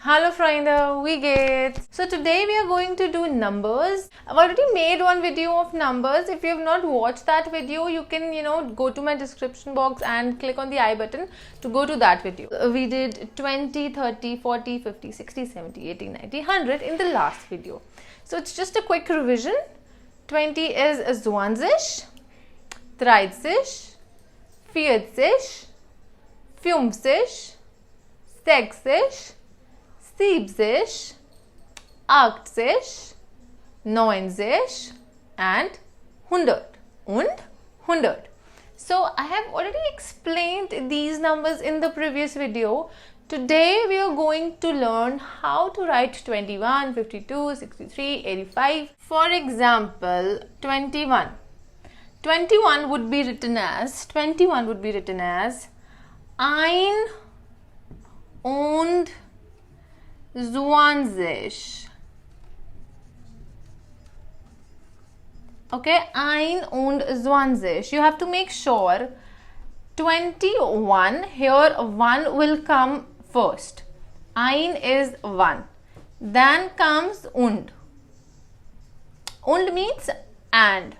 Hello Freunde, wie geht's? So today we are going to do numbers. I've already made one video of numbers. If you have not watched that video, you can go to my description box and click on the I button to go to that video. We did 20, 30, 40, 50, 60, 70, 80, 90, 100 in the last video. So it's just a quick revision. 20 is 20, 30, 40, 50, 60, 70, 80, 90 and 100 and 100. So I have already explained these numbers in the previous video. Today we are going to learn how to write 21, 52, 63, 85. For example, 21. 21 would be written as ein und 20. Okay, ein und 20. You have to make sure 21, here 1 will come first. Ein is 1. Then comes und. Und means and.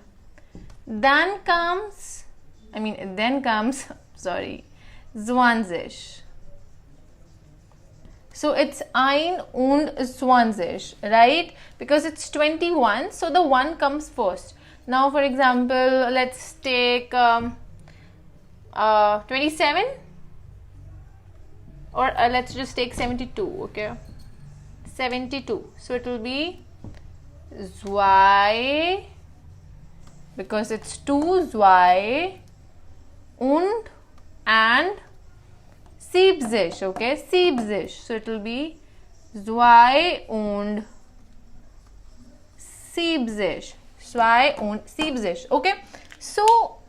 Then comes 20. So it's ein und 20, right? Because it's 21, so the 1 comes first. Now for example, let's take 27, or let's just take 72, okay? 72. So it will be zwei, because it's 2, zwei und and 70, okay? 70. So it will be zwei und 70. Zwei und 70. Okay? So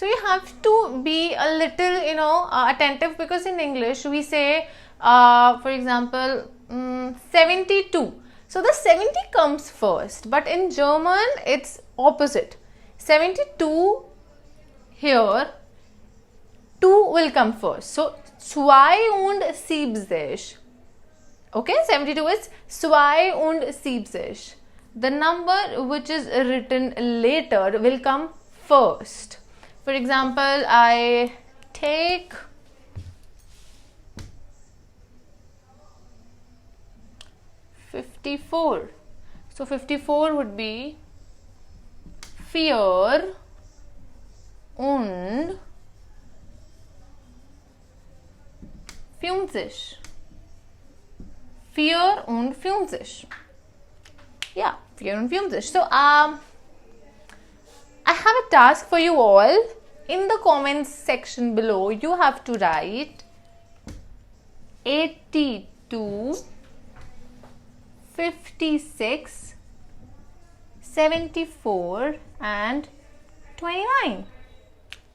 you have to be a little, attentive, because in English we say, for example, 72. So the 70 comes first, but in German it's opposite. 72 here, 2 will come first. So 72. Okay, 72 is 72. The number which is written later will come first. For example, I take 54. So 54 would be 4 und 50. 4 und 50. Yeah, 4 und 50. So I have a task for you all. In the comments section below, you have to write 82, 56, 74 and 29.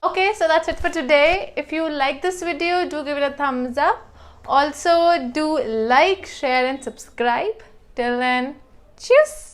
Okay, so that's it for today. If you like this video, do give it a thumbs up. Also, do like, share and subscribe. Till then, cheers!